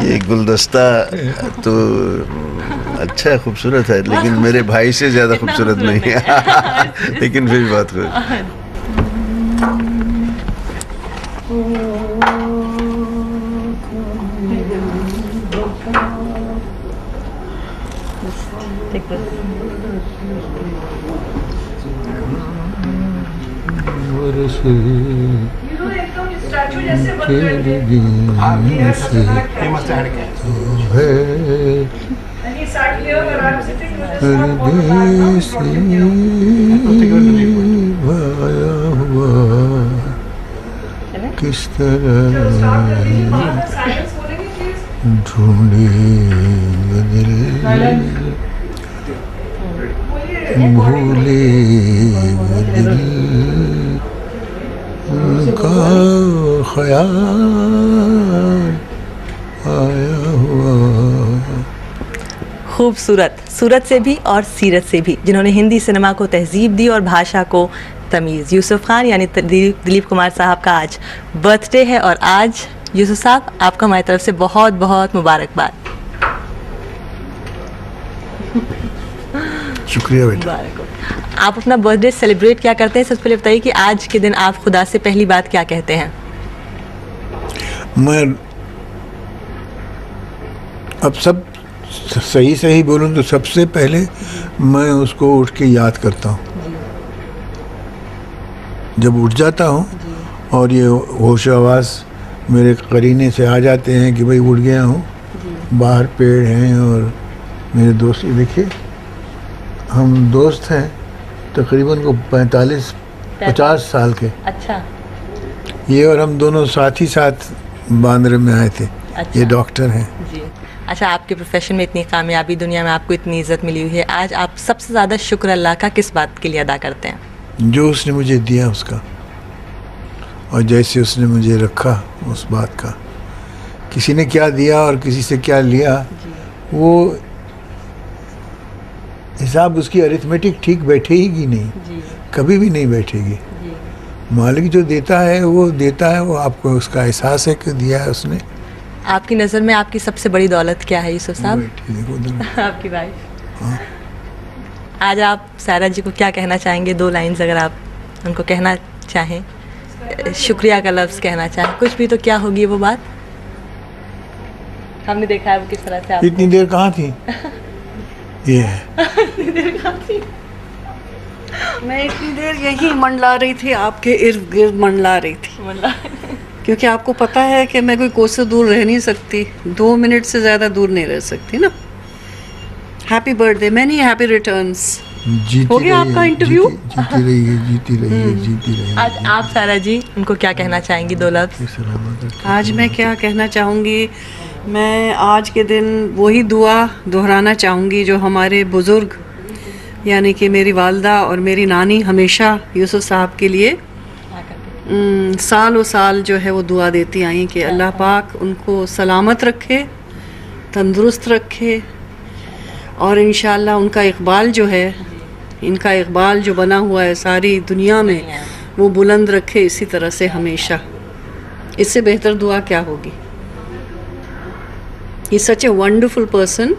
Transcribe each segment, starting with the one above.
ये गुलदस्ता तो अच्छा है, खूबसूरत है, लेकिन मेरे भाई से ज़्यादा खूबसूरत नहीं है। लेकिन फिर बात करो। किस तरह ढूंढे दिल भूले दिल उनका ख्याल आया हुआ। खूबसूरत, सूरत से भी और सीरत से भी, जिन्होंने हिंदी सिनेमा को तहजीब दी और भाषा को तमीज़। यूसुफ खान यानी दिलीप कुमार साहब का आज बर्थडे है और आज यूसुफ साहब आपको हमारी तरफ से बहुत बहुत मुबारकबाद। शुक्रिया बेटा। आप अपना बर्थडे सेलिब्रेट क्या करते हैं? सबसे पहले बताइए कि आज के दिन आप खुदा से पहली बात क्या कहते हैं? मैं अब सब सही बोलूं तो सबसे पहले मैं उसको उठ के याद करता हूँ। जब उठ जाता हूँ और ये होश आवाज़ मेरे करीने से आ जाते हैं कि भाई उठ गया हूँ, बाहर पेड़ हैं और मेरे दोस्त, देखिए हम दोस्त हैं तकरीबन को 45-50 साल के। अच्छा। ये और हम दोनों साथ ही साथ बांद्रे में आए थे। अच्छा। ये डॉक्टर हैं जी। अच्छा, आपके प्रोफेशन में इतनी कामयाबी, दुनिया में आपको इतनी इज्जत मिली हुई है, आज आप सबसे ज़्यादा शुक्र अल्लाह का किस बात के लिए अदा करते हैं? जो उसने मुझे दिया उसका, और जैसे उसने मुझे रखा उस बात का। किसी ने क्या दिया और किसी से क्या लिया, वो हिसाब उसकी अरिथमेटिक ठीक बैठेगी नहीं, कभी भी नहीं बैठेगी। मालिक जो देता है वो देता है, वो आपको उसका एहसास है कि दिया है उसने। आपकी नज़र में आपकी सबसे बड़ी दौलत क्या है यूसुफ साहब? आपकी वाइफ। हाँ। आज आप सायरा जी को क्या कहना चाहेंगे? 2 लाइन्स अगर आप उनको कहना चाहें, शुक्रिया का लफ्ज़ कहना चाहें, कुछ भी, तो क्या होगी वो बात? हमने देखा है वो किस तरह से आप इतनी देर कहाँ थी? ये है। इतनी देर कहाँ थी? मैं इतनी देर यही मंडला रही थी, आपके इर्द गिर्द मंडला रही थी। क्योंकि आपको पता है कि मैं कोई कोस से दूर रह नहीं सकती, 2 मिनट से ज़्यादा दूर नहीं रह सकती ना। Happy birthday, many happy returns. हो गया आपका इंटरव्यू? जीती रही। आज आप सायरा जी उनको क्या कहना चाहेंगी? 2 लफ्ज़। आज मैं क्या कहना चाहूँगी, मैं आज के दिन वही दुआ दोहराना चाहूँगी जो हमारे बुज़ुर्ग यानी कि मेरी वालदा और मेरी नानी हमेशा यूसुफ साहब के लिए सालों साल जो है वो दुआ देती आई कि अल्लाह पाक उनको सलामत रखे, तंदुरुस्त रखे, और इंशाअल्लाह उनका इक़बाल जो है, इनका इक़बाल जो बना हुआ है सारी दुनिया में, वो बुलंद रखे इसी तरह से हमेशा। इससे बेहतर दुआ क्या होगी? ही सच ए वंडरफुल पर्सन,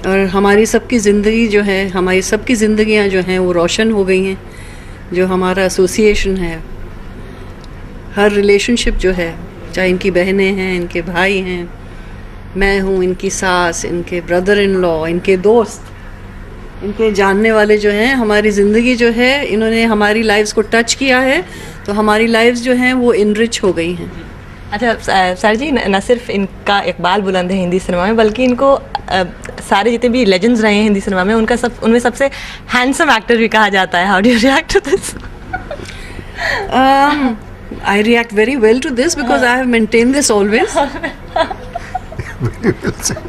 और हमारी सबकी ज़िंदगी जो है, हमारी सबकी ज़िंदगियाँ जो हैं वो रोशन हो गई हैं। जो हमारा एसोसिएशन है, हर रिलेशनशिप जो है, चाहे इनकी बहनें हैं, इनके भाई हैं, मैं हूँ, इनकी सास, इनके ब्रदर इन लॉ, इनके दोस्त, इनके जानने वाले जो हैं, हमारी ज़िंदगी जो है, इन्होंने हमारी लाइफ्स को टच किया है, तो हमारी लाइफ्स जो हैं वो इनरिच हो गई हैं। अच्छा सर जी, न सिर्फ इनका इकबाल बुलंद है हिंदी सिनेमा में, बल्कि इनको सारे जितने भी लेजेंड्स रहे हैं हिंदी सिनेमा में, उनमें सबसे हैंडसम एक्टर भी कहा जाता है। How do you react to this? I react very well to this because I have maintained this always.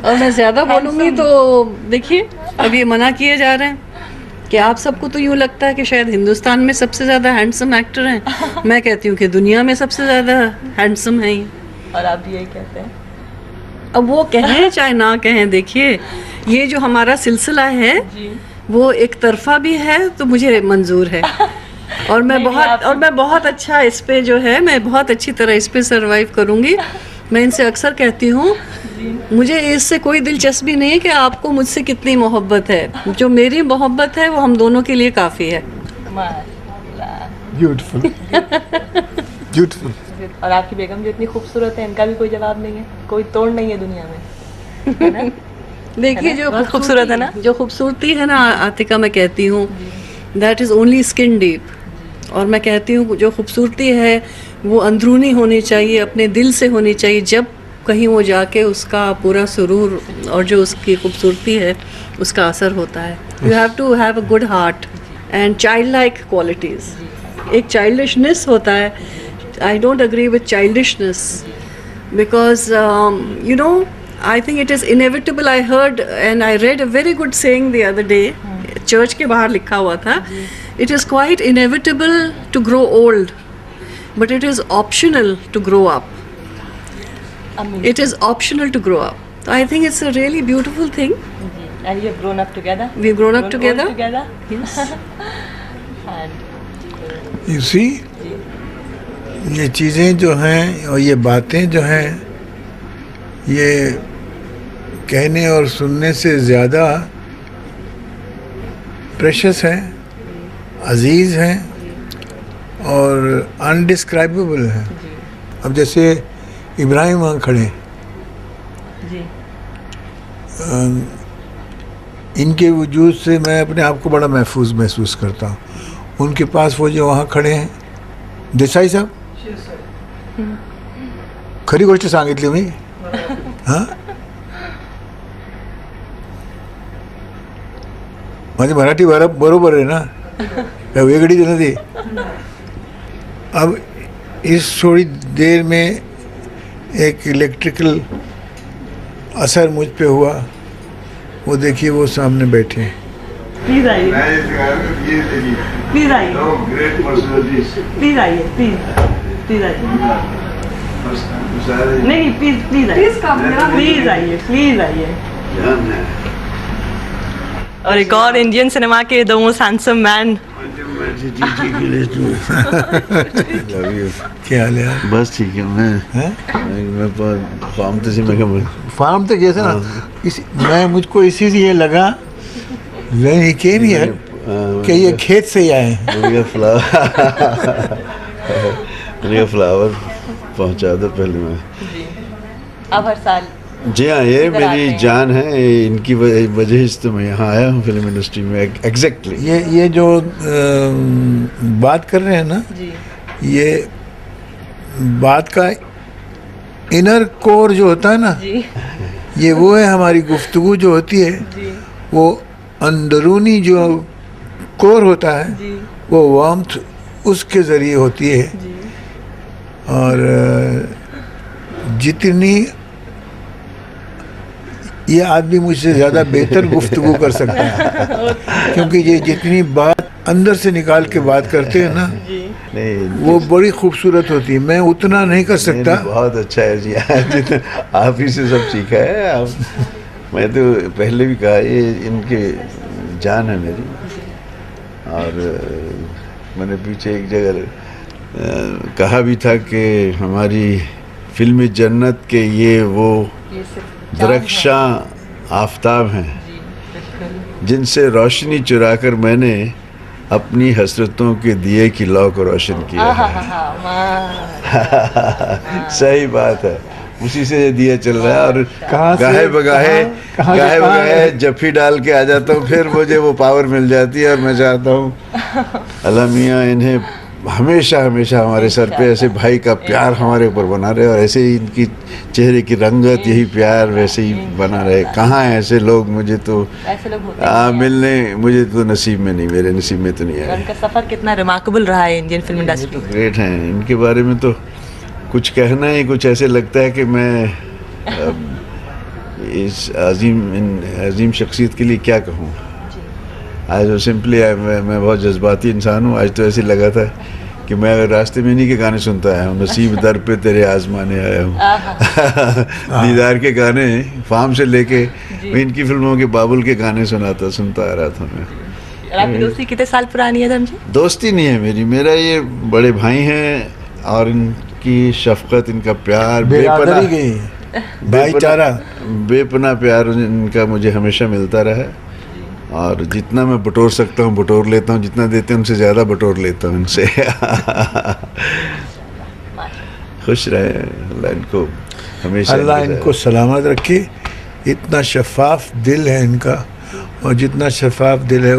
और मैं ज़्यादा बोलूँगी तो देखिए, अब ये मना किए जा रहे हैं कि आप सबको तो यूँ लगता है कि शायद हिंदुस्तान में सबसे ज़्यादा हैंडसम एक्टर हैं। मैं कहती हूँ कि दुनिया में सबसे ज़्यादा हैंडसम हैं। और आप भी यही कहते हैं? अब वो कहें चाहे ना कहें, देखिए ये जो हमारा सिलसिला है वो एक तरफा भी है तो मुझे मंजूर है, और मैं बहुत अच्छा इस पे जो है, मैं बहुत अच्छी तरह इस पे सरवाइव करूँगी, मैं इनसे अक्सर कहती हूँ मुझे इससे कोई दिलचस्पी नहीं है कि आपको मुझसे कितनी मोहब्बत है, जो मेरी मोहब्बत है वो हम दोनों के लिए काफ़ी है। Beautiful beautiful. और आपकी बेगम जो इतनी खूबसूरत है, इनका भी कोई जवाब नहीं है, कोई तोड़ नहीं है दुनिया में, है ना? देखिए जो बहुत खूबसूरत है ना? जो खूबसूरती है ना आतिका, मैं कहती हूँ that is only skin deep. और मैं कहती हूँ जो खूबसूरती है वो अंदरूनी होनी चाहिए, अपने दिल से होनी चाहिए। जब कहीं वो जाके उसका पूरा सुरूर और जो उसकी खूबसूरती है उसका असर होता है। You have to have a good heart and child like qualities. एक चाइल्डिशनेस होता है, I don't agree with childishness because you know I think it is inevitable. I heard and I read a very good saying the other day. Church के बाहर लिखा हुआ था, it is quite inevitable to grow old, but it is optional to grow up. It is optional to grow up. So I think it's a really beautiful thing. And you have grown up together. We've grown up together. Yes. And You see, ये चीज़ें जो हैं और ये बातें जो हैं, ये कहने और सुनने से ज़्यादा प्रेशस हैं, अजीज़ हैं और अनडिस्क्राइबेबल हैं। अब जैसे इब्राहिम वहाँ खड़े, जी इनके वजूद से मैं अपने आप को बड़ा महफूज महसूस करता हूँ। उनके पास वो जो वहाँ खड़े हैं, देसाई साहब, खरी गोष्ट सांगितली मी, हां माझी मराठी बरोबर आहे ना, काय वेगळी नाही। अब इस थोड़ी देर में एक इलेक्ट्रिकल असर मुझ पे हुआ। वो देखिए वो सामने बैठे हैं। प्लीज आइए, प्लीज आइए, प्लीज आइए, प्लीज आइए, नहीं प्लीज प्लीज आइए, प्लीज आइए, प्लीज आइए। और एक और इंडियन सिनेमा के द मोस्ट हैंडसम मैन। क्या हाल है यार? बस ठीक है। मैं फार्म तो फार्म तो जैसे ना मैं मुझको इसी से ये लगा when he came here कि ये खेत से ही आए हैं। मैंने कहा फ्लावर पहुंचा दो पहले। मैं अब हर साल जी हाँ, ये इधर आते मेरी हैं। जान है, इनकी वजह से तो मैं यहाँ आया हूँ फिल्म इंडस्ट्री में। एग्जैक्टली ये जो बात कर रहे हैं ना, जी ये बात का इनर कोर जो होता है ना, जी ये वो है। हमारी गुफ्तगू जो होती है जी वो अंदरूनी जो कोर होता है जी वो वार्मथ उसके ज़रिए होती है। जी और जितनी ये आदमी मुझसे ज़्यादा बेहतर गुफ्तगू कर सकता है, क्योंकि ये जितनी बात अंदर से निकाल के बात करते हैं ना, जी नहीं, वो बड़ी खूबसूरत होती है। मैं उतना नहीं कर सकता। नहीं, बहुत अच्छा है जी। जितना आप ही से सब सीखा है। आप मैं तो पहले भी कहा, ये इनके जान है मेरी। और मैंने पीछे एक जगह कहा भी था कि हमारी फिल्मी जन्नत के ये वो ये सिर्फ दरख्शां आफताब हैं जी बिल्कुल जिनसे रोशनी चुराकर मैंने अपनी हसरतों के दिए की लौ को रोशन किया है। सही बात है, उसी से ये दिया चल रहा है। और कहाँ से- गाहे बगाहे कहाँ से गाहे कहाँ बगाहे है? जफ्फी डाल के आ जाता हूँ, फिर मुझे वो पावर मिल जाती है। और मैं चाहता हूँ अल्लाह मियाँ इन्हें हमेशा हमेशा हमारे सर पे ऐसे भाई का प्यार हमारे ऊपर बना रहे, और ऐसे ही इनकी चेहरे की रंगत, यही प्यार वैसे ही बना रहे। कहाँ हैं ऐसे लोग? मुझे तो ऐसे लोग होते हैं। मिलने मुझे तो नसीब में नहीं, मेरे नसीब में तो नहीं आए। उनका सफर कितना रिमार्केबल रहा है इंडियन फिल्म इंडस्ट्री में। ग्रेट हैं। इनके बारे में तो कुछ कहना ही कुछ ऐसे लगता है कि मैं इस अजीम शख्सियत के लिए क्या कहूँ। आज वो सिंपली मैं बहुत जज्बाती इंसान हूँ। आज तो ऐसे लगा था कि मैं अगर रास्ते में इन्हीं के गाने सुनता आया हूँ, नसीब दर पे तेरे आजमाने आया हूँ। दीदार के गाने फार्म से लेके मैं इनकी फिल्मों के बाबुल के गाने सुनता आ रहा था मैं। और आपकी दोस्ती कितने साल पुरानी है धर्म जी? दोस्ती नहीं है मेरी, मेरा ये बड़े भाई हैं। और इनकी शफकत, इनका प्यार, बेरादरी गई, भाईचारा, बेपना प्यार इनका मुझे हमेशा मिलता रहा है। और जितना मैं बटोर सकता हूँ बटोर लेता हूँ, जितना देते हैं उनसे ज़्यादा बटोर लेता हूँ इनसे। खुश रहे अल्लाह इनको हमेशा, अल्लाह इनको सलामत रखे। इतना शफाफ दिल है इनका, और जितना शफाफ दिल है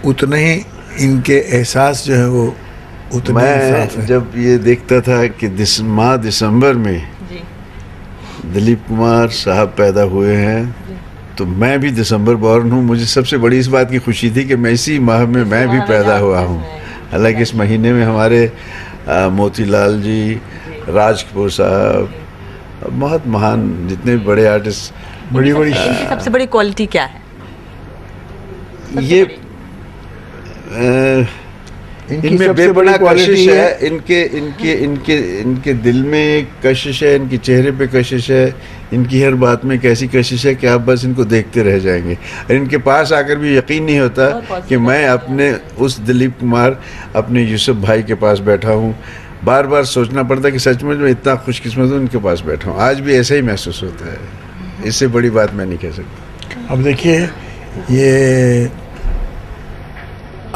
उतना ही इनके एहसास जो है वो उतना ही साफ मैं है। जब ये देखता था कि माह दिसंबर में जी दिलीप कुमार साहब पैदा हुए हैं, तो मैं भी दिसंबर बॉर्न हूँ। मुझे सबसे बड़ी इस बात की खुशी थी कि मैं इसी माह में मैं भी पैदा हुआ हूँ। हालांकि इस महीने में हमारे मोतीलाल जी, राज कपूर साहब, बहुत महान जितने भी बड़े आर्टिस्ट, बड़ी बड़ी इनकी सबसे बड़ी क्वालिटी क्या है? ये इनकी इनमें सबसे बेपना बड़ी क्वालिटी कशिश है। इनके दिल में एक कशिश है, इनके चेहरे पे कशिश है, इनकी हर बात में एक ऐसी कशिश है कि आप बस इनको देखते रह जाएंगे। और इनके पास आकर भी यकीन नहीं होता कि मैं अपने उस दिलीप कुमार, अपने यूसुफ भाई के पास बैठा हूँ। बार बार सोचना पड़ता है कि सचमुच में इतना खुशकिस्मत हूँ इनके पास बैठा हूँ। आज भी ऐसा ही महसूस होता है, इससे बड़ी बात मैं नहीं कह सकता। अब देखिए, ये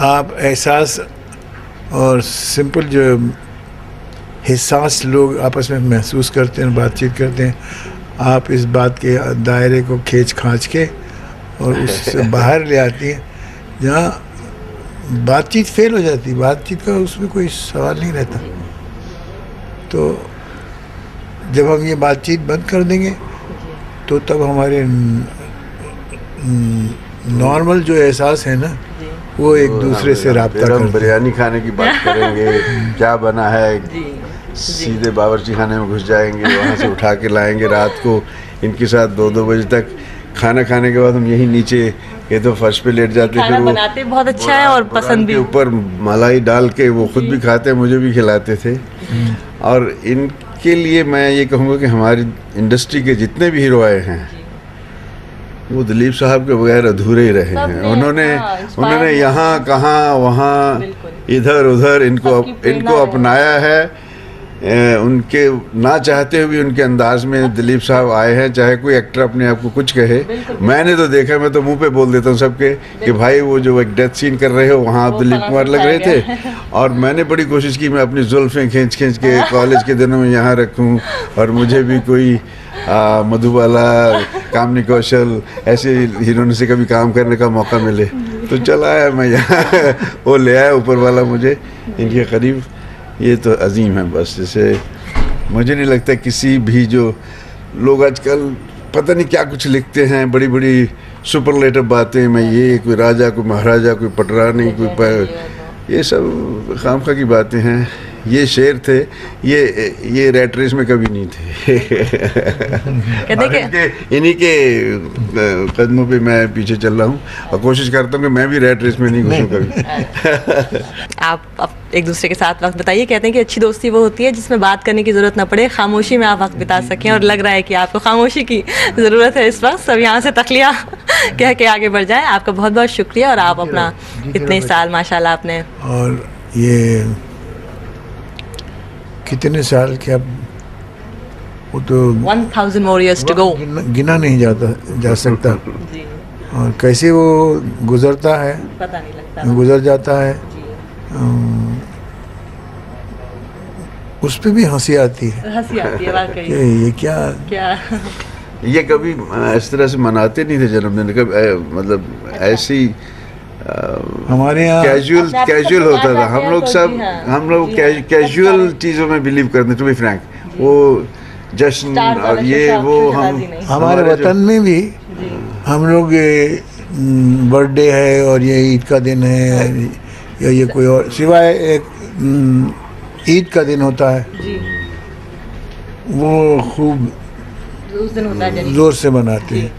आप एहसास और सिंपल जो हिस्सास लोग आपस में महसूस करते हैं, बातचीत करते हैं, आप इस बात के दायरे को खींच खांच के और उससे बाहर ले आती हैं, जहाँ बातचीत फेल हो जाती है। बातचीत का उसमें कोई सवाल नहीं रहता। तो जब हम ये बातचीत बंद कर देंगे तो तब हमारे नॉर्मल जो एहसास है ना, वो एक दूसरे से राब्ता फिर हम करते हैं। बिरयानी खाने की बात करेंगे, क्या बना है, सीधे बावर्ची खाने में घुस जाएंगे, वहाँ से उठा के लाएंगे रात को। इनके साथ 2-2 बजे तक खाना खाने के बाद हम यहीं नीचे ये तो फर्श पे लेट जाते, खाना फिर वो बनाते बहुत अच्छा है और पसंद भी। के ऊपर मलाई डाल के वो खुद भी खाते, मुझे भी खिलाते थे। और इनके लिए मैं ये कहूँगा कि हमारी इंडस्ट्री के जितने भी हीरो आए हैं वो दिलीप साहब के बगैर अधूरे ही रहे हैं। सबने, उन्होंने यहाँ कहाँ वहाँ इधर उधर इनको अपनाया है। उनके ना चाहते हुए भी उनके अंदाज में दिलीप साहब आए हैं। चाहे कोई एक्टर अपने आप को कुछ कहे, मैंने तो देखा, मैं तो मुंह पे बोल देता हूँ सबके कि भाई वो जो एक डेथ सीन कर रहे हो वहाँ आप दिलीप कुमार लग रहे थे। और मैंने बड़ी कोशिश की मैं अपनी जुल्फें खींच के कॉलेज के दिनों में यहाँ रखूँ, और मुझे भी कोई मधुबाला, कामनी कौशल ऐसे हीरोइन से कभी काम करने का मौका मिले तो चला आया मैं यहाँ। वो ले आया ऊपर वाला मुझे इनके करीब। ये तो अजीम है बस। जैसे मुझे नहीं लगता किसी भी जो लोग आजकल पता नहीं क्या कुछ लिखते हैं, बड़ी बड़ी सुपरलेटिव बातें, मैं ये कोई राजा, कोई महाराजा, कोई पटरानी, ये सब खामखा की बातें हैं। ये शेर थे, ये रैट रेस में कभी नहीं थे। इन्हीं के कदमों पे मैं पीछे चल रहा हूँ और कोशिश करता हूँ कि मैं भी रैट रेस में नहीं घुसूँ कभी। आप एक दूसरे के साथ वक्त बताइए। कहते हैं कि अच्छी दोस्ती वो होती है जिसमें बात करने की ज़रूरत ना पड़े, खामोशी में आप वक्त बिता सकें, और लग रहा है कि आपको खामोशी की ज़रूरत है इस वक्त। सब यहाँ से तखलिया कह के आगे बढ़ जाएं। आपका बहुत बहुत शुक्रिया, और आप अपना इतने साल माशाल्लाह आपने। और ये कितने साल के, अब वो तो 1000 more years to go। गिना नहीं जा सकता। और कैसे वो गुजरता है, पता नहीं लगता, गुजर जाता है। उस पे भी हंसी आती है हंसी आती है वाकई। कि ये क्या ये कभी इस तरह से मनाते नहीं थे जन्मदिन, कभी मतलब ऐसी हमारे यहाँ कैजुअल होता था। हम लोग कैजुअल चीज़ों में बिलीव करते हैं। टू बी फ्रैंक, वो जश्न और ये वो हमारे वतन में भी हम लोग बर्थडे है और ये ईद का दिन है या ये कोई और, सिवाय एक ईद का दिन होता है वो खूब उस दिन होता है जोर से मनाते हैं।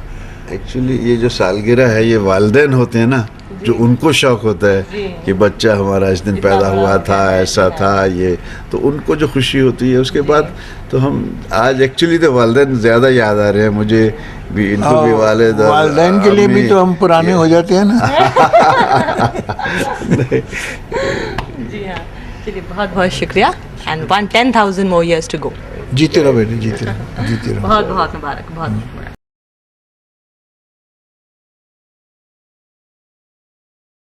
एक्चुअली ये जो सालगिरह है, ये वालिदैन होते हैं ना, जो उनको शौक होता है कि बच्चा हमारा इस दिन पैदा हुआ था, ऐसा था, ये तो उनको जो खुशी होती है। उसके बाद तो हम आज एक्चुअली तो वालिदैन ज़्यादा याद आ रहे हैं मुझे भी, इनको भी वालिदैन के लिए भी तो हम पुराने हो जाते हैं ना। जी हाँ। चलिए बहुत बहुत शुक्रिया and 10,000 more years to go. जीते रहो बेटे, जीते रहो, जीते रहो। बहुत बहुत मुबारक, बहुत मुबारक।